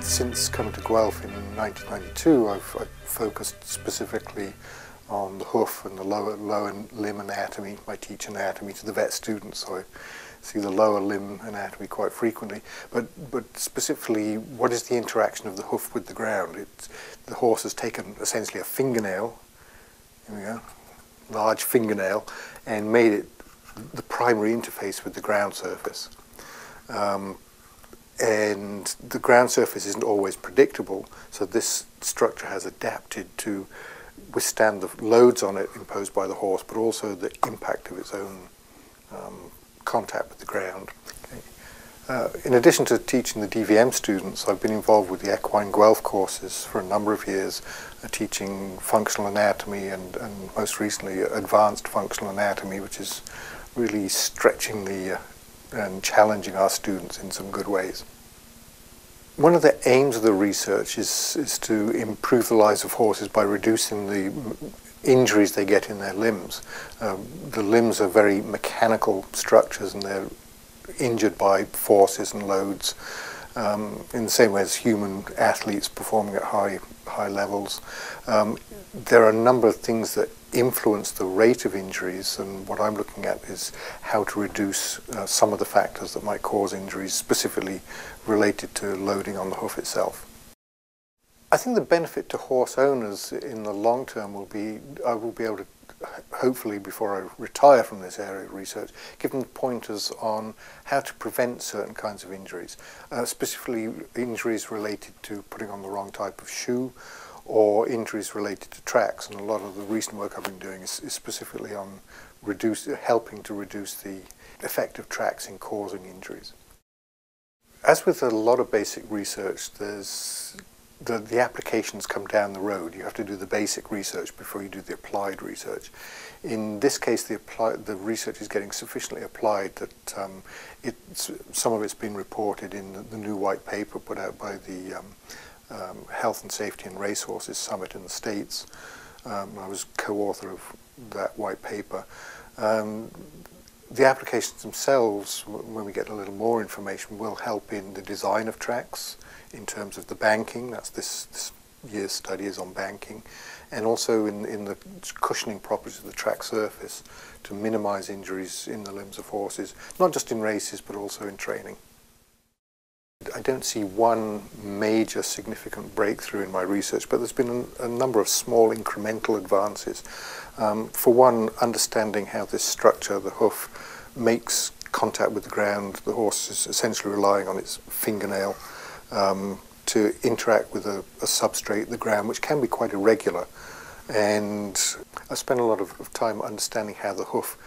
Since coming to Guelph in 1992, I've focused specifically on the hoof and the lower limb anatomy. I teach anatomy to the vet students, so I see the lower limb anatomy quite frequently. But specifically, what is the interaction of the hoof with the ground? The horse has taken essentially a fingernail, here we go, large fingernail, and made it the primary interface with the ground surface. And the ground surface isn't always predictable, so this structure has adapted to withstand the loads on it imposed by the horse, but also the impact of its own contact with the ground. Okay. In addition to teaching the DVM students, I've been involved with the Equine Guelph courses for a number of years, teaching functional anatomy and most recently advanced functional anatomy, which is really stretching the and challenging our students in some good ways. One of the aims of the research is to improve the lives of horses by reducing the injuries they get in their limbs. The limbs are very mechanical structures and they're injured by forces and loads in the same way as human athletes performing at high levels. There are a number of things that influence the rate of injuries, and what I'm looking at is how to reduce some of the factors that might cause injuries, specifically related to loading on the hoof itself. I think the benefit to horse owners in the long term will be, I will be able to, hopefully before I retire from this area of research, give them pointers on how to prevent certain kinds of injuries, specifically injuries related to putting on the wrong type of shoe, or injuries related to tracks, and a lot of the recent work I've been doing is specifically on helping to reduce the effect of tracks in causing injuries. As with a lot of basic research, there's the applications come down the road. You have to do the basic research before you do the applied research. In this case, the research is getting sufficiently applied that some of it's been reported in the new white paper put out by the Health and Safety in Racehorses Summit in the States. I was co-author of that white paper. The applications themselves, when we get a little more information, will help in the design of tracks in terms of the banking. That's this year's study is on banking, and also in the cushioning properties of the track surface to minimize injuries in the limbs of horses, not just in races but also in training. I don't see one major significant breakthrough in my research, but there's been a number of small incremental advances. For one, understanding how this structure, the hoof, makes contact with the ground. The horse is essentially relying on its fingernail to interact with a substrate, the ground, which can be quite irregular. And I spent a lot of time understanding how the hoof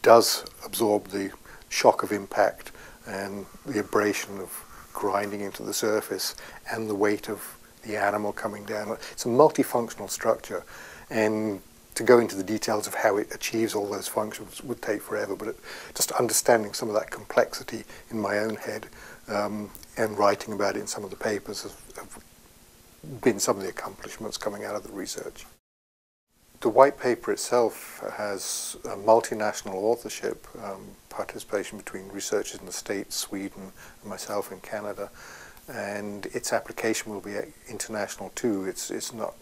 does absorb the shock of impact and the abrasion of grinding into the surface and the weight of the animal coming down. It's a multifunctional structure, and to go into the details of how it achieves all those functions would take forever, but just understanding some of that complexity in my own head and writing about it in some of the papers have been some of the accomplishments coming out of the research. The white paper itself has a multinational authorship, participation between researchers in the States, Sweden, and myself in Canada, and its application will be international too. It's not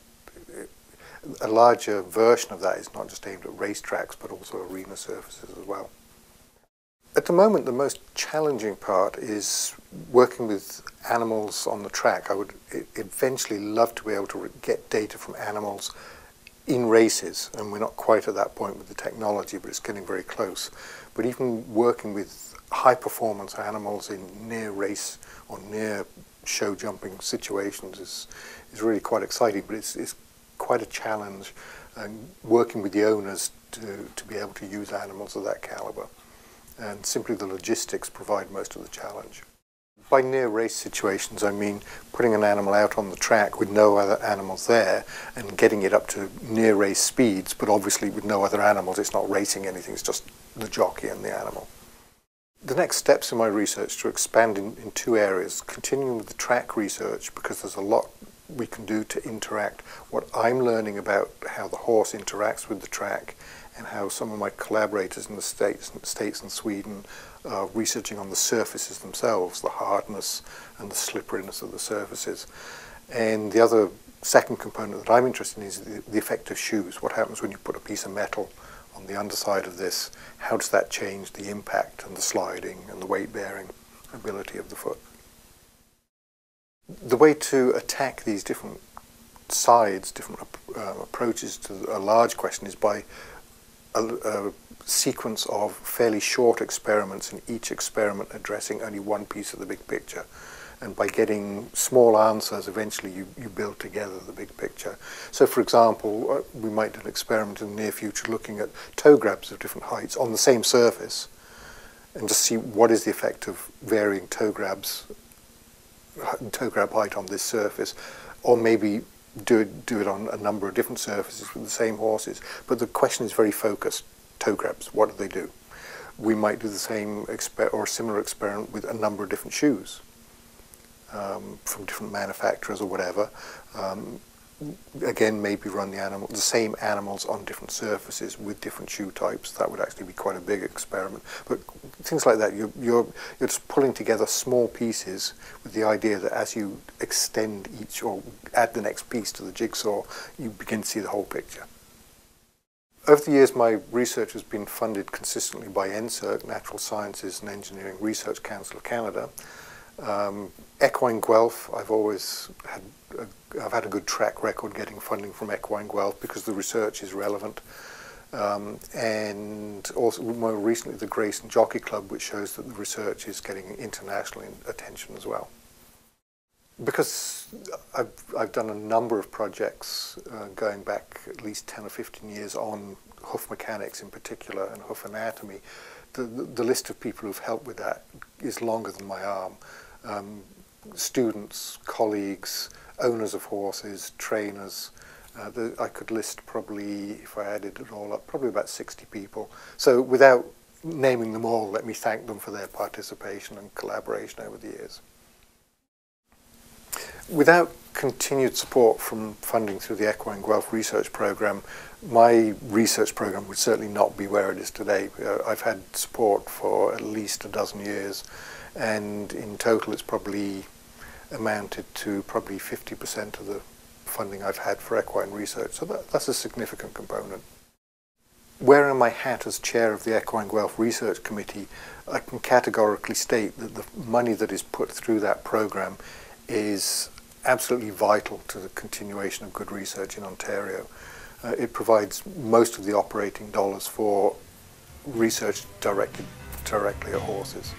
a larger version of that is not just aimed at racetracks but also arena surfaces as well. At the moment, the most challenging part is working with animals on the track. I would eventually love to be able to get data from animals in races, and we're not quite at that point with the technology, but it's getting very close. But even working with high performance animals in near race or near show jumping situations is really quite exciting, but it's quite a challenge, and working with the owners to be able to use animals of that caliber. And simply the logistics provide most of the challenge. By near race situations, I mean putting an animal out on the track with no other animals there and getting it up to near race speeds, but obviously with no other animals. It's not racing anything, it's just the jockey and the animal. The next steps in my research to expand in two areas, continuing with the track research, because there's a lot we can do to interact what I'm learning about how the horse interacts with the track and how some of my collaborators in the States and Sweden are researching on the surfaces themselves, the hardness and the slipperiness of the surfaces. And the other second component that I'm interested in is the effect of shoes. What happens when you put a piece of metal on the underside of this? How does that change the impact and the sliding and the weight-bearing ability of the foot? The way to attack these different sides, different approaches to a large question is by a sequence of fairly short experiments, and each experiment addressing only one piece of the big picture. And by getting small answers, eventually you build together the big picture. So for example, we might do an experiment in the near future looking at toe grabs of different heights on the same surface, and just see what is the effect of varying toe grab height on this surface, or maybe do it on a number of different surfaces with the same horses. But the question is very focused. Toe grabs, what do they do? We might do the same or similar experiment with a number of different shoes from different manufacturers or whatever. Again, maybe run the same animals on different surfaces with different shoe types. That would actually be quite a big experiment. But things like that, you're just pulling together small pieces with the idea that as you extend each or add the next piece to the jigsaw, you begin to see the whole picture. Over the years, my research has been funded consistently by NSERC, Natural Sciences and Engineering Research Council of Canada. Equine Guelph, I've had a good track record getting funding from Equine Guelph because the research is relevant. And also more recently the Grace and Jockey Club, which shows that the research is getting international attention as well. Because I've done a number of projects going back at least 10 or 15 years on hoof mechanics in particular and hoof anatomy, the list of people who've helped with that is longer than my arm. Students, colleagues, owners of horses, trainers. I could list probably, if I added it all up, probably about 60 people. So without naming them all, let me thank them for their participation and collaboration over the years. Without continued support from funding through the Equine Guelph research program, my research program would certainly not be where it is today. I've had support for at least a dozen years, and in total it's probably amounted to probably 50% of the funding I've had for equine research, so that's a significant component. Wearing my hat as chair of the Equine Guelph Research Committee, I can categorically state that the money that is put through that program is absolutely vital to the continuation of good research in Ontario. It provides most of the operating dollars for research directed directly at horses.